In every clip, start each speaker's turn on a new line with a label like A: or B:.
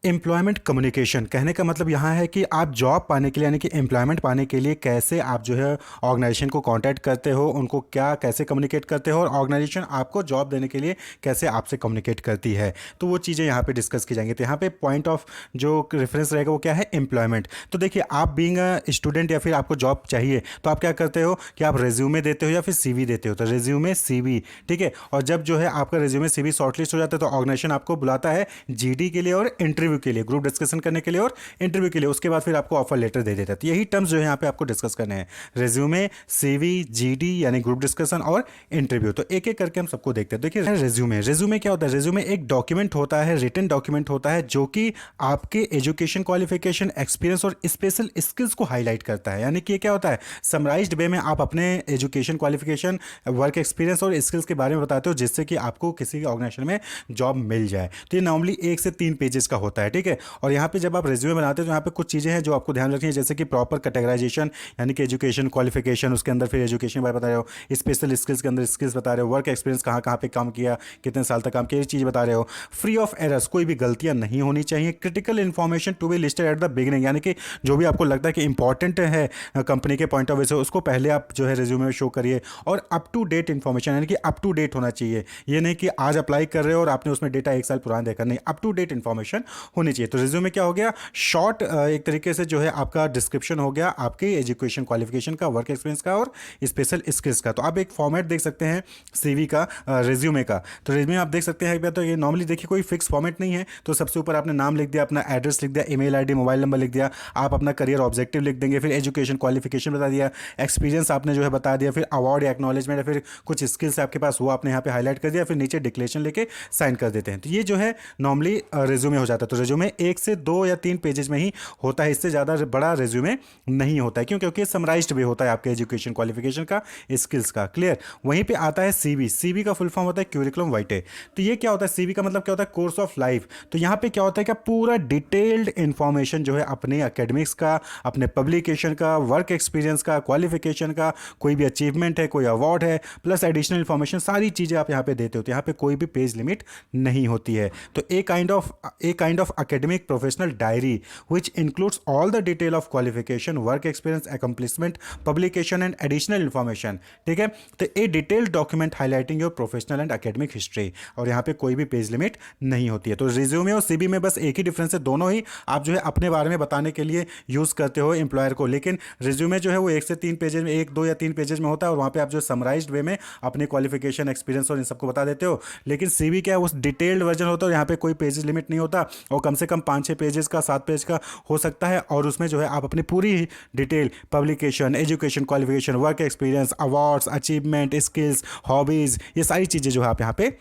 A: Employment communication कहने का मतलब यहाँ है कि आप जॉब पाने के लिए यानी कि एम्प्लॉयमेंट पाने के लिए कैसे आप जो है ऑर्गेनाइजेशन को कांटेक्ट करते हो, उनको क्या कैसे कम्युनिकेट करते हो और ऑर्गेनाइजेशन आपको जॉब देने के लिए कैसे आपसे कम्युनिकेट करती है। तो वो चीज़ें यहाँ पे डिस्कस की जाएंगी। तो यहाँ पे पॉइंट ऑफ जो रेफरेंस रहेगा वो क्या है, एम्प्लॉयमेंट। तो देखिए, आप बीइंग अ स्टूडेंट या फिर आपको जॉब चाहिए तो आप क्या करते हो कि आप रेज्यूमे देते हो या फिर सीवी देते हो। तो रेज्यूमे सीवी, ठीक है। और जब जो है आपका रेज्यूमे सीवी शॉर्टलिस्ट हो जाता है तो ऑर्गेनाइजेशन आपको बुलाता है जीडी के लिए और इंटरव्यू के लिए, ग्रुप डिस्कशन करने के लिए और इंटरव्यू के लिए। उसके बाद फिर आपको ऑफर लेटर दे देता है। तो यही टर्म्स जो है यहाँ पे आपको डिस्कस करने हैं, रेज्यूमे, सीवी, जीडी यानी ग्रुप डिस्कशन और इंटरव्यू। तो एक एक करके हम सबको देखते हैं। देखिए, रेज्यूमे, रेज्यूमे क्या होता है? रेज्यूमे एक डॉक्यूमेंट होता है, रिटन डॉक्यूमेंट होता है जो कि आपके एजुकेशन क्वालिफिकेशन, एक्सपीरियंस और स्पेशल स्किल्स को हाईलाइट करता है। यानी कि ये क्या होता है, समराइज्ड वे में आप अपने एजुकेशन क्वालिफिकेशन, वर्क एक्सपीरियंस और स्किल्स के बारे में बताते हो जिससे कि आपको किसी ऑर्गेनाइजेशन में जॉब मिल जाए। तो ये नॉर्मली 1 से 3 पेजेस का होता है, ठीक है। और यहाँ पे जब आप रिज्यूमे बनाते हो तो यहाँ पे कुछ चीज़ें हैं जो आपको ध्यान रखनी है, जैसे कि प्रॉपर कैटेगराइजेशन, यानी कि एजुकेशन क्वालिफिकेशन, उसके अंदर फिर एजुकेशन बारे बता रहे हो, स्पेशल स्किल्स के अंदर स्किल्स बता रहे हो, वर्क एक्सपीरियंस कहाँ कहाँ पे काम किया, कितने साल तक काम किया, ये चीज़ बता रहे हो। फ्री ऑफ एरर्स, कोई भी गलतियाँ नहीं होनी चाहिए। Critical information to be listed at the beginning, यानी कि जो भी आपको लगता है कि इंपॉर्टेंट है कंपनी के पॉइंट ऑफ व्यू से, उसको पहले आप जो है रिज्यूमे में शो करिए। और अप टू डेट इन्फॉर्मेशन, यानी कि अप टू डेट होना चाहिए। ये नहीं कि आज अप्लाई कर रहे हो और आपने उसमें डेटा 1 साल पुराना देखा, नहीं, अप टू डेट इन्फॉर्मेशन होनी चाहिए। तो रिज्यूमे क्या हो गया, शॉर्ट एक तरीके से जो है आपका डिस्क्रिप्शन हो गया आपके एजुकेशन क्वालिफिकेशन का, वर्क एक्सपीरियंस का और स्पेशल स्किल्स का। तो आप एक फॉर्मेट देख सकते हैं सीवी का, रिज्यूमे का। तो रिज्यूमे आप देख सकते हैं, तो ये नॉर्मली देखिए कोई फिक्स फॉर्मेट नहीं है। तो सबसे ऊपर आपने नाम लिख दिया, अपना एड्रेस लिख दिया, ईमेल आईडी, मोबाइल नंबर लिख दिया, आप अपना करियर ऑब्जेक्टिव लिख देंगे, फिर एजुकेशन क्वालिफिकेशन बता दिया, एक्सपीरियंस आपने जो है बता दिया, फिर अवार्ड या एक्नॉलेजमेंट या फिर कुछ स्किल्स आपके पास वो आपने यहाँ पे हाईलाइट कर दिया, फिर नीचे डिक्लेरेशन लेके साइन कर देते हैं। तो ये जो है नॉर्मली रिज्यूमे हो जाता है। तो रिज्यूमे 1 से 2 या 3 पेजेस में ही होता है, इससे ज़्यादा बड़ा रिज्यूमे नहीं होता है। क्यों? क्योंकि समराइज्ड वे होता है आपके एजुकेशन क्वालिफिकेशन का, स्किल्स का। क्लियर? वहीं पे आता है सीवी। सीवी का फुल फॉर्म होता है क्यूरिकुलम वाइटे। तो ये क्या होता है, सीवी का मतलब क्या होता है, कोर्स ऑफ लाइफ। तो यहाँ पे क्या होता है कि पूरा डिटेल्ड इंफॉर्मेशन जो है अपने एकेडमिक्स का, अपने पब्लिकेशन का, वर्क एक्सपीरियंस का, क्वालिफिकेशन का, कोई भी अचीवमेंट है, कोई अवार्ड है, प्लस एडिशनल इंफॉर्मेशन, सारी चीज़ें आप यहाँ पे देते हो। तो यहाँ पे कोई भी पेज लिमिट नहीं होती है। तो a kind of academic professional diary which includes all the detail of qualification, work experience, accomplishment, publication and additional information। ठीक है, तो ए detailed document highlighting your professional and academic history. और यहाँ पे कोई भी पेज लिमिट नहीं होती है। तो रिज्यूमे और सीवी में बस एक ही डिफरेंस है, दोनों ही आप जो है अपने बारे में बताने के लिए यूज़ करते हो एम्प्लॉयर को। लेकिन रिज्यूमे जो है वो 1 से 3 पेजेस में, 1, 2 या 3 पेजेस में होता है और वहाँ पे आप जो समराइज्ड वे में अपने क्वालिफिकेशन, एक्सपीरियंस और इन सबको बता देते हो। लेकिन सीवी क्या है, उस डिटेल्ड वर्जन होता है और यहाँ पे कोई पेजेस लिमिट नहीं होता और कम से कम 5-6 पेजेस का, 7 पेज का हो सकता है। और उसमें जो है आप अपनी पूरी detail, publication, education qualification, work experience, awards, achievement, skills, hobbies, ये सारी चीज़ें जो है आप यहाँ पे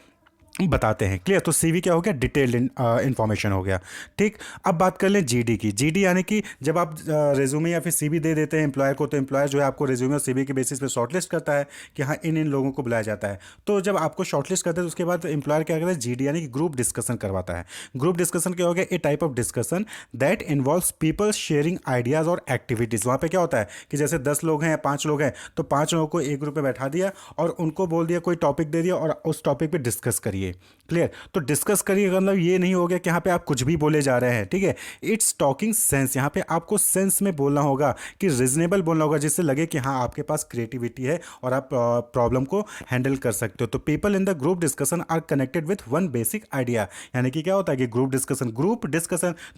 A: बताते हैं। क्लियर? तो सीवी क्या हो गया, डिटेल्ड इंफॉर्मेशन हो गया। ठीक, अब बात कर लें जीडी की। जीडी यानी कि जब आप रेज्यूमे या फिर सीवी दे देते हैं एम्प्लॉयर को, तो एम्प्लॉयर जो है आपको रेज्यूमे और सीवी के बेसिस पे शॉर्टलिस्ट करता है कि हाँ इन लोगों को बुलाया जाता है। तो जब आपको शॉर्टलिस्ट करते हैं तो उसके बाद एम्प्लॉयर क्या करता है, जीडी यानी कि ग्रुप डिस्कशन करवाता है। ग्रुप डिस्कशन क्या हो गया, a type of discussion that involves people sharing ideas और एक्टिविटीज़। वहाँ पे क्या होता है कि जैसे 10 लोग हैं या 5 लोग हैं तो 5 लोगों को एक ग्रुप में बैठा दिया और उनको बोल दिया, कोई टॉपिक दे दिया और उस टॉपिक पे डिस्कस करिए। क्लियर? तो डिस्कस करिए मतलब ये नहीं हो गया कि यहाँ पे आप कुछ भी बोले जा रहे हैं। ठीक है, इट्स टॉकिंग सेंस। यहाँ पे आपको सेंस में बोलना होगा, कि रीजनेबल बोलना होगा, जिससे लगे कि हाँ आपके पास क्रिएटिविटी है और आप प्रॉब्लम को हैंडल कर सकते हो। तो people in the group discussion are connected with one basic idea. यानी कि क्या होता है कि ग्रुप डिस्कशन,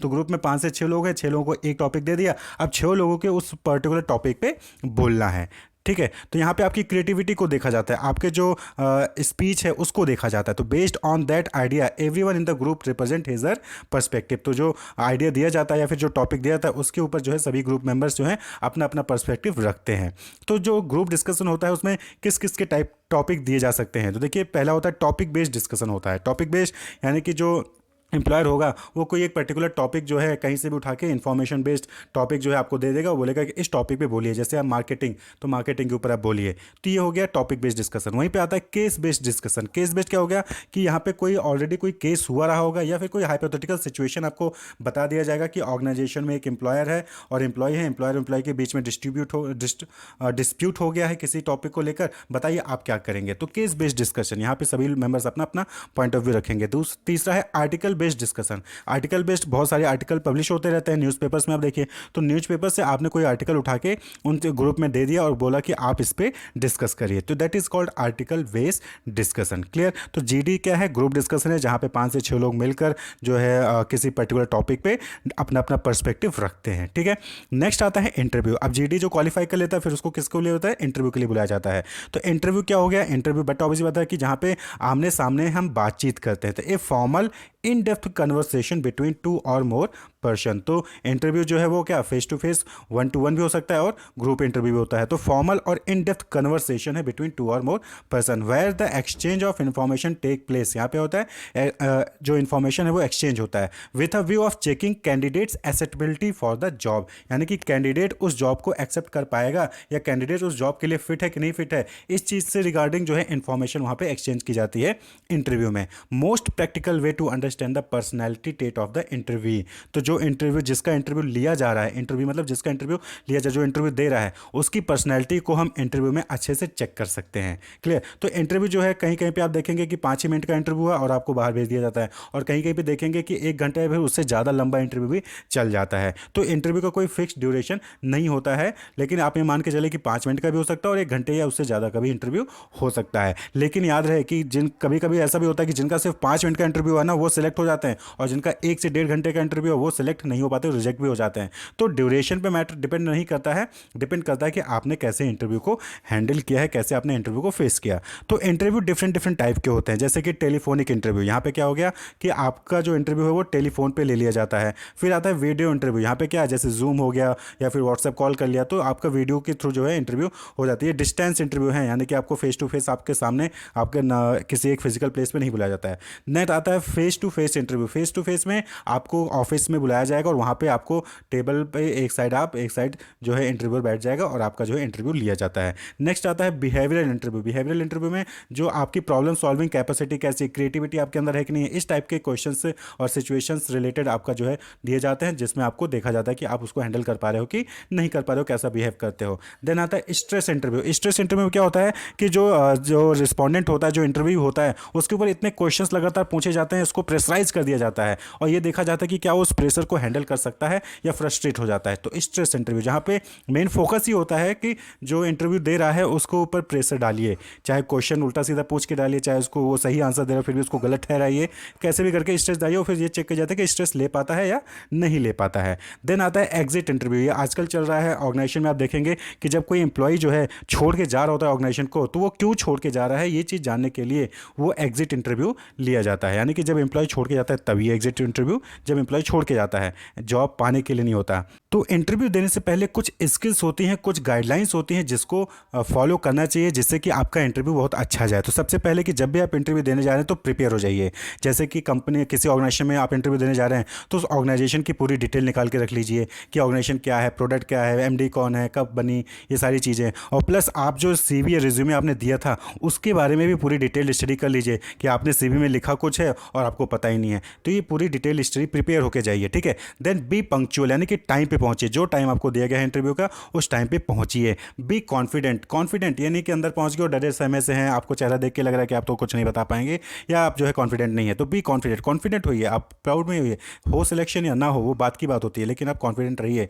A: तो ग्रुप में 5 से 6 लोग हैं, 6 लोगों को एक टॉपिक दे दिया, अब 6 लोगों के उस पर्टिकुलर टॉपिक पे बोलना है। ठीक है, तो यहाँ पे आपकी क्रिएटिविटी को देखा जाता है, आपके जो स्पीच है उसको देखा जाता है। तो based on that idea everyone in the group represent his her perspective. तो जो आइडिया दिया जाता है या फिर जो टॉपिक दिया जाता है उसके ऊपर जो है सभी ग्रुप मेंबर्स जो हैं अपना अपना पर्सपेक्टिव रखते हैं। तो जो ग्रुप डिस्कशन होता है उसमें किस किस के टाइप टॉपिक दिए जा सकते हैं। तो देखिए, पहला होता है टॉपिक बेस्ड डिस्कशन होता है। टॉपिक बेस्ड यानी कि जो एम्प्लॉयर होगा वो कोई एक पर्टिकुलर टॉपिक जो है कहीं से भी उठा के इन्फॉर्मेशन बेस्ड टॉपिक जो है आपको दे देगा, वो बोलेगा कि इस टॉपिक पे बोलिए। जैसे आप मार्केटिंग, तो मार्केटिंग के ऊपर आप बोलिए। तो ये हो गया टॉपिक बेस्ड डिस्कशन। वहीं पे आता है case based discussion. Case based क्या हो गया कि यहाँ पे कोई ऑलरेडी कोई केस हुआ रहा होगा या फिर कोई हाइपोथेटिकल सिचुएशन आपको बता दिया जाएगा कि ऑर्गेनाइजेशन में एक एम्प्लॉयर है और एम्प्लॉय है, एम्प्लॉयर एम्प्लॉय के बीच में डिस्प्यूट हो गया है किसी टॉपिक को लेकर, बताइए आप क्या करेंगे। तो केस बेस्ड डिस्कशन, यहाँ पे सभी मेंबर्स अपना अपना पॉइंट ऑफ व्यू रखेंगे। तीसरा है article based discussion. Article based बहुत सारे आर्टिकल पब्लिश होते रहते हैं न्यूज़पेपर्स में। आप देखिए तो न्यूज़पेपर से आपने कोई आर्टिकल उठा के उन ग्रुप में दे दिया और बोला कि आप इस पर डिस्कस करिए, तो that is called article based discussion. Clear. तो जीडी क्या है? ग्रुप डिस्कशन है, जहाँ पे 5 से 6 लोग मिलकर जो है किसी पर्टिकुलर टॉपिक पे अपना अपना पर्सपेक्टिव रखते हैं। ठीक है। नेक्स्ट आता है इंटरव्यू। अब जीडी जो क्वालिफाई कर लेता है फिर उसको किसको लिए होता है? इंटरव्यू के लिए बुलाया जाता है। तो इंटरव्यू क्या हो गया? इंटरव्यू बट ऑब्वियसली बात है कि जहाँ पे आमने सामने हम बातचीत करते हैं, तो a formal in depth conversation between 2 और मोर पर्सन। तो इंटरव्यू जो है वो क्या फेस टू फेस 1 to 1 भी हो सकता है और ग्रुप इंटरव्यू भी होता है। तो फॉर्मल और इन डेप्थ कन्वर्सेशन है बिटवीन 2 और more person where the exchange of information take place. यहाँ पे होता है जो इन्फॉर्मेशन है वो एक्सचेंज होता है with a view of checking candidates acceptability for the job, यानी कि कैंडिडेट उस जॉब को एक्सेप्ट कर पाएगा या कैंडिडेट उस जॉब के लिए फिट है कि नहीं फिट है, इस चीज़ से रिगार्डिंग जो है इन्फॉर्मेशन वहाँ पे एक्सचेंज की जाती है इंटरव्यू में। Most practical way to understand the personality टेट ऑफ द इंटरव्यू। तो जो इंटरव्यू जिसका इंटरव्यू लिया जा रहा है, इंटरव्यू मतलब जिसका इंटरव्यू लिया जा, जो इंटरव्यू दे रहा है उसकी पर्सनैलिटी को हम इंटरव्यू में अच्छे से चेक कर सकते हैं। क्लियर। तो इंटरव्यू जो है कहीं कहीं पे आप देखेंगे कि 5 ही मिनट का इंटरव्यू है और आपको बाहर भेज दिया जाता है, और कहीं कहीं पे देखेंगे कि 1 घंटे या फिर उससे ज़्यादा लंबा इंटरव्यू भी चल जाता है। तो इंटरव्यू का कोई फिक्स ड्यूरेशन नहीं होता है, लेकिन आप ये मान के चले कि 5 मिनट का भी हो सकता है और 1 घंटे या उससे ज़्यादा का भी इंटरव्यू हो सकता है। लेकिन याद रहे कि कभी कभी ऐसा भी होता है कि जिनका सिर्फ 5 मिनट का इंटरव्यू है ना वो सिलेक्ट हो जाते हैं, और जिनका 1 से 1.5 घंटे का इंटरव्यू है वो सिलेक्ट नहीं हो पाते, रिजेक्ट भी हो जाते हैं। तो ड्यूरेशन पे मैटर डिपेंड नहीं करता है, डिपेंड करता है कि आपने कैसे इंटरव्यू को हैंडल किया है, कैसे आपने इंटरव्यू को फेस किया। तो इंटरव्यू डिफरेंट डिफरेंट टाइप के होते हैं, जैसे कि टेलीफोनिक इंटरव्यू। यहाँ पे क्या हो गया कि आपका जो इंटरव्यू है वो टेलीफोन पे ले लिया जाता है। फिर आता है वीडियो इंटरव्यू। यहाँ पे क्या है, जैसे जूम हो गया या फिर व्हाट्सएप कॉल कर लिया तो आपका वीडियो के थ्रू जो है इंटरव्यू हो जाती है। डिस्टेंस इंटरव्यू है, यानी कि आपको फेस टू फेस आपके सामने आपके किसी एक फिजिकल प्लेस पे नहीं बुलाया जाता है। नेक्स्ट आता है face to face interview. Face to face में आपको ऑफिस में बुलाया जाएगा और वहाँ पे आपको टेबल पे एक साइड आप एक साइड जो है इंटरव्यूअर बैठ जाएगा और आपका जो है इंटरव्यू लिया जाता है। नेक्स्ट आता है बिहेवियरल इंटरव्यू। बिहेवियरल इंटरव्यू में जो आपकी प्रॉब्लम सॉल्विंग कैपेसिटी कैसी, क्रिएटिविटी आपके अंदर है कि नहीं है, इस टाइप के क्वेश्चंस और सिचुएशंस रिलेटेड आपका जो है दिए जाते हैं, जिसमें आपको देखा जाता है कि आप उसको हैंडल कर पा रहे हो कि नहीं कर पा रहे हो, कैसा बिहेव करते हो। देन आता है स्ट्रेस इंटरव्यू। स्ट्रेस इंटरव्यू में क्या होता है कि जो रिस्पॉन्डेंट होता है, जो इंटरव्यू होता है, उसके ऊपर इतने क्वेश्चंस लगातार पूछे जाते हैं, उसको प्रेशराइज कर दिया जाता है और ये देखा जाता है कि क्या वो उस प्रेशर को हैंडल कर सकता है या फ्रस्ट्रेट हो जाता है। तो स्ट्रेस इंटरव्यू, जहाँ पे मेन फोकस ही होता है कि जो इंटरव्यू दे रहा है उसको ऊपर प्रेशर डालिए, चाहे क्वेश्चन उल्टा सीधा पूछ के डालिए, चाहे उसको वो सही आंसर दे रहा है फिर भी उसको गलत ठहराइए, कैसे भी करके स्ट्रेस डालिए और फिर ये चेक किया जाता है कि स्ट्रेस ले पाता है या नहीं ले पाता है। देन आता है एग्जिट इंटरव्यू। ये आजकल चल रहा है ऑर्गेनाइजेशन में। आप देखेंगे कि जब कोई एम्प्लॉय जो है छोड़ के जा रहा होता है ऑर्गेनाइजेशन को, तो वो क्यों छोड़ के जा रहा है ये चीज़ जानने के लिए वो एग्जिट इंटरव्यू लिया जाता है। यानी कि जब एम्प्लॉय छोड़ के जाता है तभी एग्जिट इंटरव्यू, जब एम्प्लॉय छोड़ के जाता है, जॉब पाने के लिए नहीं होता। तो इंटरव्यू देने से पहले कुछ स्किल्स होती हैं, कुछ गाइडलाइंस होती हैं जिसको फॉलो करना चाहिए जिससे कि आपका इंटरव्यू बहुत अच्छा जाए। तो सबसे पहले कि जब भी आप इंटरव्यू देने जा रहे हैं तो प्रिपेयर हो जाइए। जैसे कि कंपनी किसी ऑर्गेनाइजेशन में आप इंटरव्यू देने जा रहे हैं तो उस ऑर्गेनाइजेशन की पूरी डिटेल निकाल के रख लीजिए कि ऑर्गेनाइजेशन क्या है, प्रोडक्ट क्या है, एमडी कौन है, कब बनी, ये सारी चीज़ें। और प्लस आप जो सीवी या रिज्यूमे आपने दिया था उसके बारे में भी पूरी डिटेल स्टडी कर लीजिए कि आपने सीवी में लिखा कुछ है और आपको पता ही नहीं है। तो ये पूरी डिटेल स्टडी प्रिपेयर होकर जाइए। ठीक है। देन बी पंक्चुअल, यानी कि टाइम पे पहुंचिए। जो टाइम आपको दिया गया है इंटरव्यू का उस टाइम पे पहुंचिए। Be confident. कॉन्फिडेंट यानी कि अंदर पहुंच गए और डरे समय से हैं, आपको चेहरा देख के लग रहा है कि आप तो कुछ नहीं बता पाएंगे या आप जो है कॉन्फिडेंट नहीं है, तो बी कॉन्फिडेंट। कॉन्फिडेंट होइए, आप प्राउड में होइए। हो सिलेक्शन या ना हो वो बात की बात होती है, लेकिन आप कॉन्फिडेंट रहिए।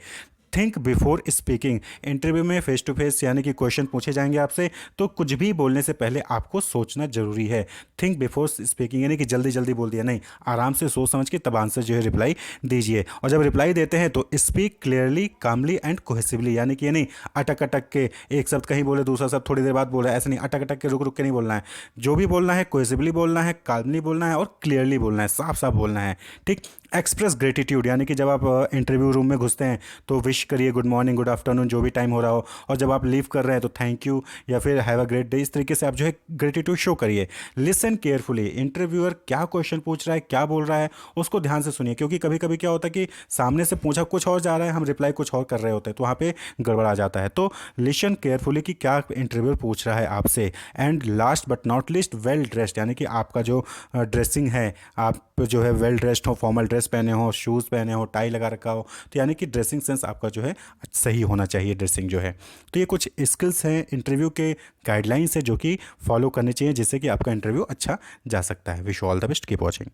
A: Think before speaking. इंटरव्यू में फेस टू फेस यानी कि क्वेश्चन पूछे जाएंगे आपसे, तो कुछ भी बोलने से पहले आपको सोचना जरूरी है। थिंक बिफोर स्पीकिंग यानी कि जल्दी जल्दी बोल दिया नहीं, आराम से सोच समझ के तब आंसर जो है रिप्लाई दीजिए। और जब रिप्लाई देते हैं तो speak clearly, calmly and cohesively, यानी कि ये नहीं अटक अटक के एक शब्द कहीं बोले दूसरा शब्द थोड़ी देर बाद बोला, ऐसे नहीं अटक अटक के रुक रुक के नहीं बोलना है। जो भी बोलना है कोहेसिवली बोलना है, कामली बोलना है और क्लियरली बोलना है, साफ साफ बोलना है। ठीक। एक्सप्रेस ग्रेटिट्यूड, यानी कि जब आप इंटरव्यू रूम में घुसते हैं तो विश करिए गुड मॉर्निंग, गुड आफ्टरनून, जो भी टाइम हो रहा हो, और जब आप लीव कर रहे हैं तो थैंक यू या फिर हैव अ ग्रेट डे, इस तरीके से आप जो है ग्रेटिट्यूड शो करिए। Listen carefully. इंटरव्यूअर क्या क्वेश्चन पूछ रहा है, क्या बोल रहा है, उसको ध्यान से सुनिए, क्योंकि कभी कभी क्या होता है कि सामने से पूछा कुछ और जा रहा है, हम रिप्लाई कुछ और कर रहे होते हैं, तो वहाँ पे गड़बड़ आ जाता है। तो लिसन केयरफुली कि क्या इंटरव्यूअर पूछ रहा है आपसे। And last but not list, well dressed, यानी कि आपका जो ड्रेसिंग है, आप जो है वेल ड्रेस्ड हो, फॉर्मल ड्रेस पहने हो, शूज़ पहने हो, टाई लगा रखा हो, तो यानी कि ड्रेसिंग सेंस आपका जो है सही होना चाहिए, ड्रेसिंग जो है। तो ये कुछ स्किल्स हैं, इंटरव्यू के गाइडलाइंस है जो कि फॉलो करने चाहिए जिससे कि आपका इंटरव्यू अच्छा जा सकता है। Wish you all the best, keep watching.